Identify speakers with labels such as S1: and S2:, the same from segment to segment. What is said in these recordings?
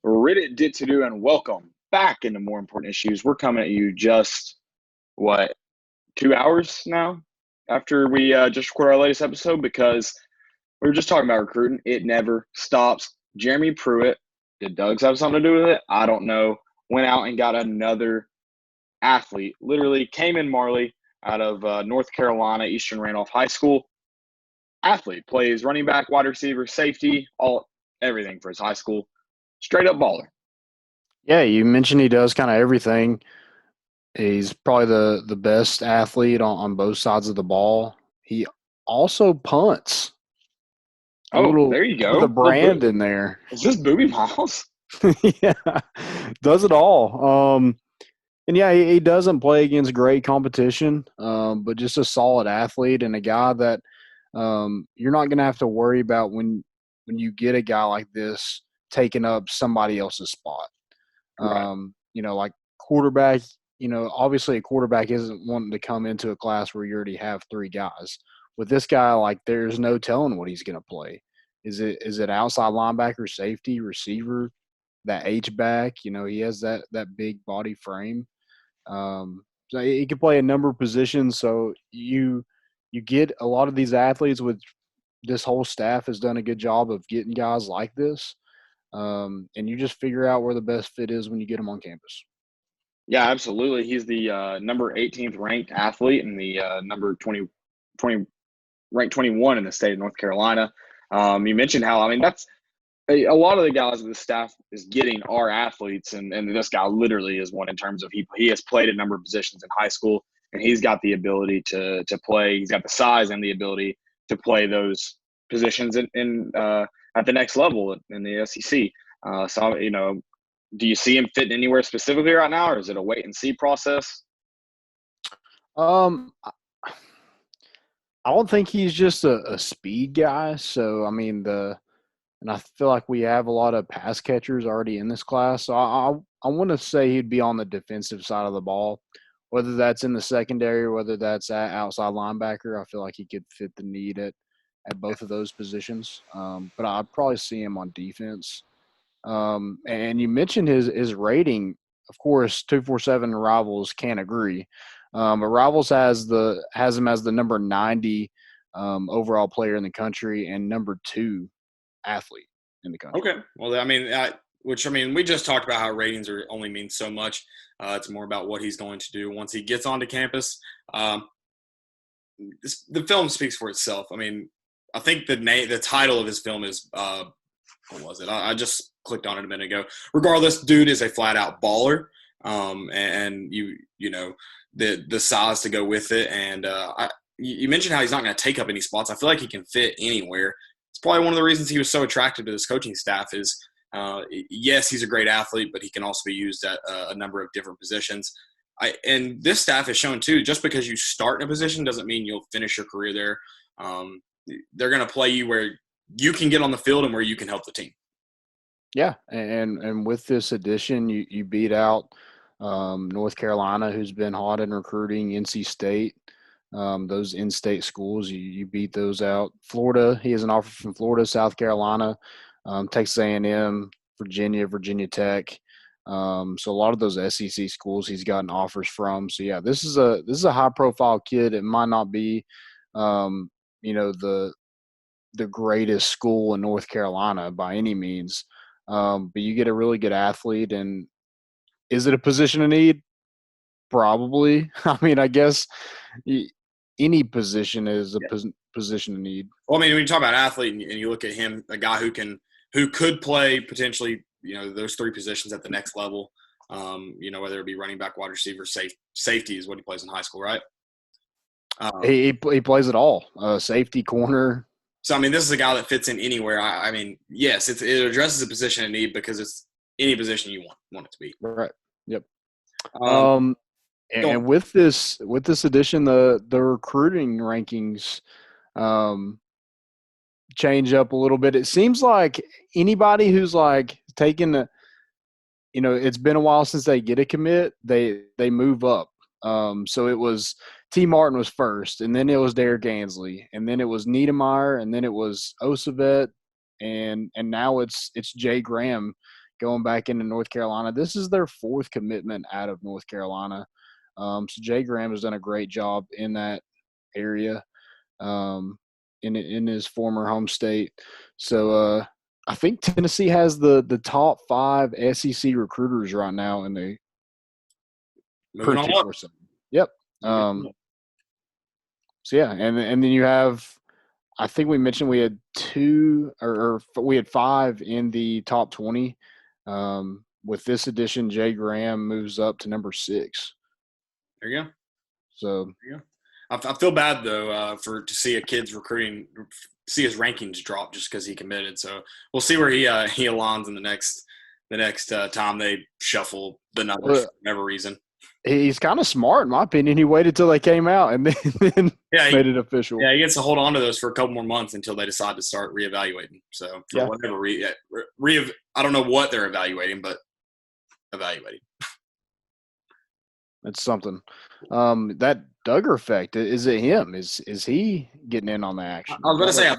S1: Reddit did to do, and welcome back into More Important Issues. We're coming at you just, what, 2 hours now after we just recorded our latest episode because we were just talking about recruiting. It never stops. Jeremy Pruitt, did Doug's have something to do with it? I don't know. Went out and got another athlete, literally Kaemen Marley out of North Carolina, Eastern Randolph High School. Athlete, plays running back, wide receiver, safety, everything for his high school. Straight up baller.
S2: Yeah, you mentioned he does kind of everything. He's probably the best athlete on both sides of the ball. He also punts. A
S1: Oh,
S2: little
S1: there you
S2: with a
S1: go.
S2: brand in there.
S1: Is this Booby Miles?
S2: Yeah, does it all. And yeah, he doesn't play against great competition, but just a solid athlete and a guy that you're not going to have to worry about when you get a guy like this taking up somebody else's spot.
S1: Right.
S2: Like quarterback, obviously a quarterback isn't wanting to come into a class where you already have three guys. With this guy, like there's no telling what he's going to play. Is it outside linebacker, safety, receiver, that H back? He has that big body frame. So he can play a number of positions. So you get a lot of these athletes with this whole staff has done a good job of getting guys like this. And you just figure out where the best fit is when you get them on campus.
S1: Yeah, absolutely. He's the number 18th ranked athlete and the number 20 ranked 21 in the state of North Carolina. You mentioned how, that's a lot of the guys of the staff is getting are athletes, and this guy literally is one in terms of he has played a number of positions in high school, and he's got the ability to play. He's got the size and the ability to play those positions in at the next level in the SEC. So, do you see him fitting anywhere specifically right now, or is it a wait and see process?
S2: Um, I don't think he's just a speed guy. So and I feel like we have a lot of pass catchers already in this class. So I want to say he'd be on the defensive side of the ball, whether that's in the secondary or whether that's at outside linebacker. I feel like he could fit the need at both of those positions. But I'd probably see him on defense. And you mentioned his rating. Of course, 247 Rivals can't agree. But Rivals has him as the number 90 overall player in the country and number 2 athlete in the country.
S3: Okay. Well, we just talked about how ratings only mean so much. It's more about what he's going to do once he gets onto campus. The film speaks for itself. I think the title of his film is what was it? I just clicked on it a minute ago. Regardless, dude is a flat out baller, and the size to go with it. And you mentioned how he's not going to take up any spots. I feel like he can fit anywhere. It's probably one of the reasons he was so attractive to this coaching staff is, yes, he's a great athlete, but he can also be used at a number of different positions. And this staff has shown, too, just because you start in a position doesn't mean you'll finish your career there. They're going to play you where you can get on the field and where you can help the team.
S2: Yeah, and with this addition, you beat out North Carolina, who's been hot in recruiting, NC State. Those in-state schools, you beat those out. Florida, he has an offer from Florida, South Carolina, Texas A&M, Virginia Tech. So a lot of those SEC schools he's gotten offers from. So yeah, this is a high-profile kid. It might not be, the greatest school in North Carolina by any means, but you get a really good athlete. And is it a position of need? Probably. I guess any position is a position of need.
S3: Well, when you talk about athlete and you look at him, a guy who could play potentially, those three positions at the next level, whether it be running back, wide receiver, safety is what he plays in high school, right?
S2: He plays it all, safety, corner.
S3: So, this is a guy that fits in anywhere. Yes, it addresses a position of need because it's any position you want it to be.
S2: Right. Yep. And with this addition, the recruiting rankings change up a little bit. It seems like anybody who's like taken it's been a while since they get a commit, they move up. So it was T. Martin was first, and then it was Derek Ansley, and then it was Niedermeyer, and then it was Osavet, and now it's Jay Graham going back into North Carolina. This is their 4th commitment out of North Carolina. So Jay Graham has done a great job in that area, in his former home state. So I think Tennessee has the top 5 SEC recruiters right now in the
S3: Moving on up.
S2: Yep. So yeah, and then you have, I think we mentioned we had 2 or we had 5 in the top 20. With this addition, Jay Graham moves up to number 6.
S3: There you go.
S2: So
S3: there you go. I feel bad though to see a kid's recruiting, see his rankings drop just because he committed. So we'll see where he aligns in the next time they shuffle the numbers for whatever reason.
S2: He's kind of smart, in my opinion. He waited till they came out and then made it official.
S3: Yeah, he gets to hold on to those for a couple more months until they decide to start reevaluating. So for whatever I don't know what they're evaluating, but evaluating.
S2: It's something. That Duggar effect, is it him? Is he getting in on the action?
S3: I was going to say, I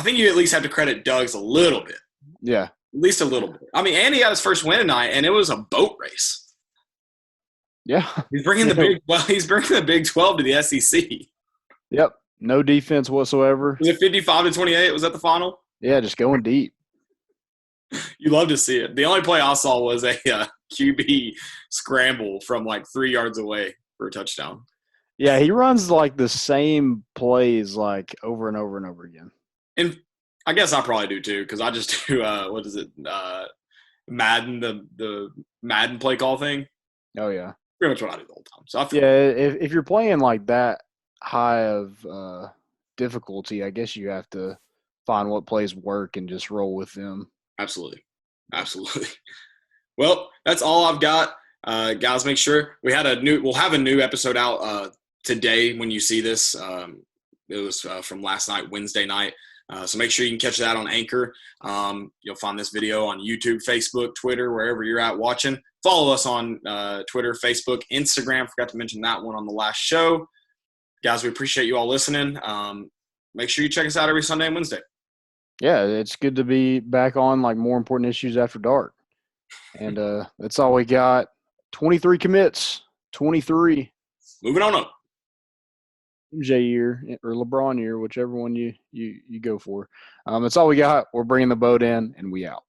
S3: think you at least have to credit Doug's a little bit.
S2: Yeah.
S3: At least a little bit. I mean, and he got his first win tonight, and it was a boat race.
S2: Yeah.
S3: He's bringing the Big 12 to the SEC.
S2: Yep. No defense whatsoever.
S3: Was it 55-28? Was that the final?
S2: Yeah, just going deep.
S3: You love to see it. The only play I saw was a QB scramble from like 3 yards away for a touchdown.
S2: Yeah, he runs like the same plays like over and over and over again.
S3: And I guess I probably do too, because I just do what is it? Madden, the Madden play call thing.
S2: Oh yeah.
S3: Pretty much what I do the whole time. So
S2: if you're playing like that high of difficulty, I guess you have to find what plays work and just roll with them.
S3: Absolutely. Well, that's all I've got. Guys, make sure we'll have a new episode out today when you see this. It was from last night, Wednesday night. So make sure you can catch that on Anchor. You'll find this video on YouTube, Facebook, Twitter, wherever you're at watching. Follow us on Twitter, Facebook, Instagram. Forgot to mention that one on the last show. Guys, we appreciate you all listening. Make sure you check us out every Sunday and Wednesday.
S2: Yeah, it's good to be back on like More Important Issues After Dark. And that's all we got. 23 commits. 23.
S3: Moving on up.
S2: MJ year or LeBron year, whichever one you go for. That's all we got. We're bringing the boat in, and we out.